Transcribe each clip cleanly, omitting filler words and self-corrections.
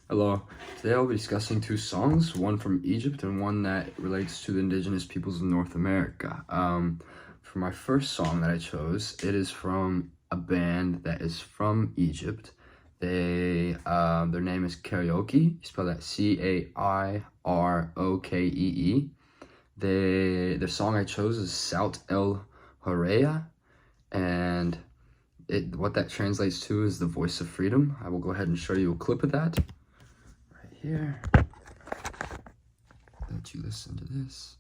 Hello. Today I'll be discussing two songs, one from Egypt and one that relates to the indigenous peoples of North America. For my first song that I chose, it is from a band that is from Egypt. Their name is Karaoke. You spell that Cairokee. The song I chose is Saut El Horea, and what that translates to is the voice of freedom. I will go ahead and show you a clip of that here. Let you listen to this.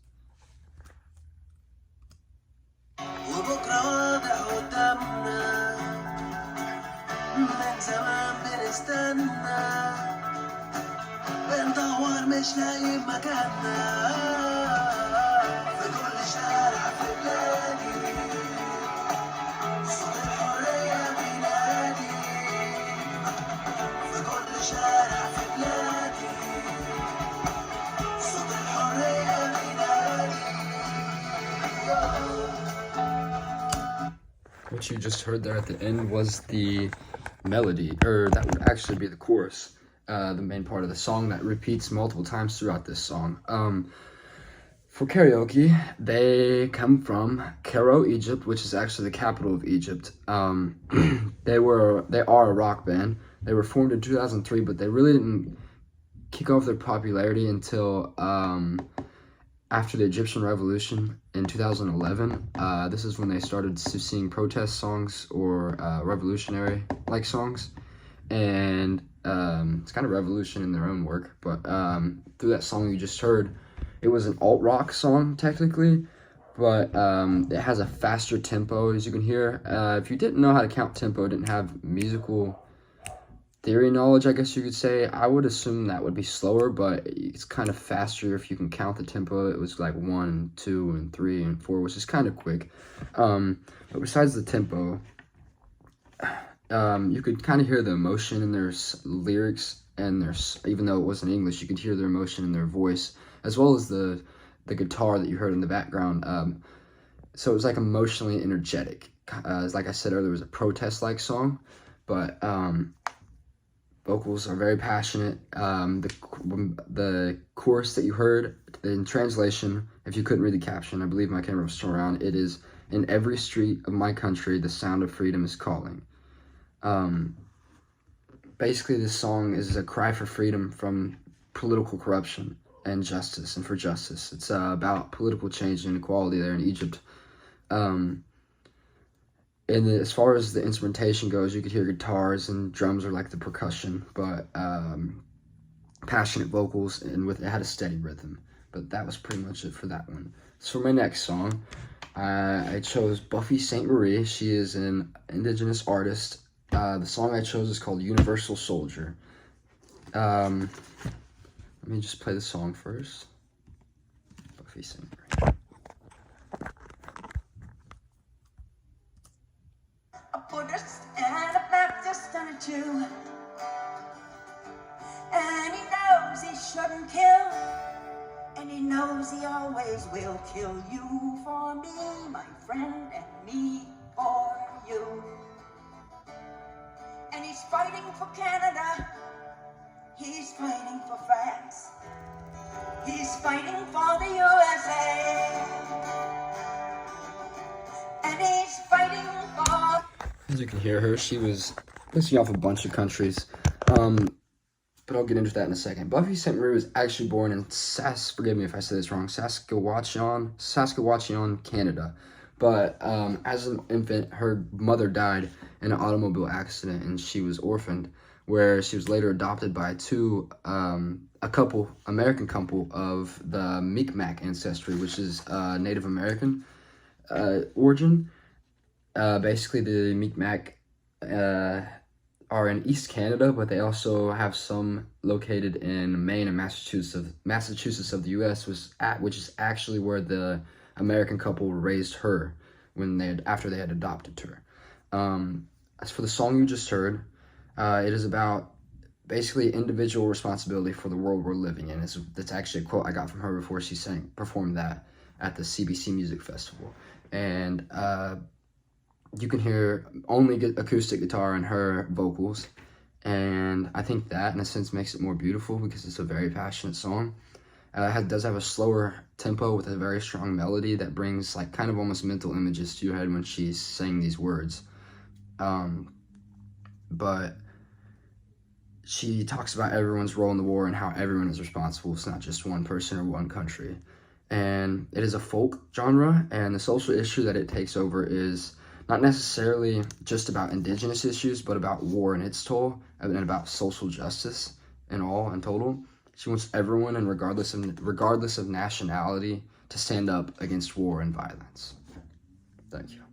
What you just heard there at the end was the melody, or that would actually be the chorus, the main part of the song that repeats multiple times throughout this song. For Karaoke, they come from Cairo, Egypt, which is actually the capital of Egypt. They are a rock band. They were formed in 2003, but they really didn't kick off their popularity until after the Egyptian Revolution in 2011. This is when they started to sing protest songs or revolutionary-like songs, and it's kind of revolution in their own work. But through that song you just heard, it was an alt-rock song technically, but it has a faster tempo, as you can hear. If you didn't know how to count tempo, didn't have musical theory knowledge, I guess you could say, I would assume that would be slower, but it's kind of faster if you can count the tempo. It was like 1, 2, and 3, and 4, which is kind of quick. But besides the tempo, you could kind of hear the emotion in their lyrics, and even though it wasn't English, you could hear their emotion in their voice, as well as the guitar that you heard in the background. So it was like emotionally energetic. Like I said earlier, it was a protest-like song, but vocals are very passionate. The chorus that you heard, in translation, if you couldn't read the caption, I believe my camera was still around, it is, "In every street of my country, the sound of freedom is calling." Basically, this song is a cry for freedom from political corruption and justice, and for justice. It's about political change and equality there in Egypt. And as far as the instrumentation goes, you could hear guitars and drums are like the percussion, but passionate vocals, and it had a steady rhythm. But that was pretty much it for that one. So for my next song, I chose Buffy Sainte-Marie. She is an indigenous artist. The song I chose is called Universal Soldier. Let me just play the song first. Buffy Sainte-Marie. A Buddhist and a Baptist and a Jew, and he knows he shouldn't kill, and he knows he always will kill. You for me, my friend, and me for you. And he's fighting for Canada, he's fighting for France, he's fighting for the USA, and he's fighting for... As you can hear her, she was listing off a bunch of countries, but I'll get into that in a second. Buffy Sainte-Marie was actually born in forgive me if I say this wrong, Saskatchewan, Canada. But as an infant, her mother died in an automobile accident, and she was orphaned, where she was later adopted by American couple of the Mi'kmaq ancestry, which is Native American origin. Basically, the Mi'kmaq are in East Canada, but they also have some located in Maine and Massachusetts of the U.S., which is actually where the American couple raised her after they had adopted her. As for the song you just heard, it is about basically individual responsibility for the world we're living in. That's actually a quote I got from her before she performed that at the CBC Music Festival. And you can hear only acoustic guitar and her vocals, And I think that, in a sense, makes it more beautiful because it's a very passionate song. It does have a slower tempo with a very strong melody that brings like kind of almost mental images to your head when she's saying these words. But she talks about everyone's role in the war and how everyone is responsible. It's not just one person or one country. And it is a folk genre, and the social issue that it takes over is not necessarily just about indigenous issues, but about war and its toll, and about social justice in all and total. She wants everyone, and regardless of nationality, to stand up against war and violence. Thank you.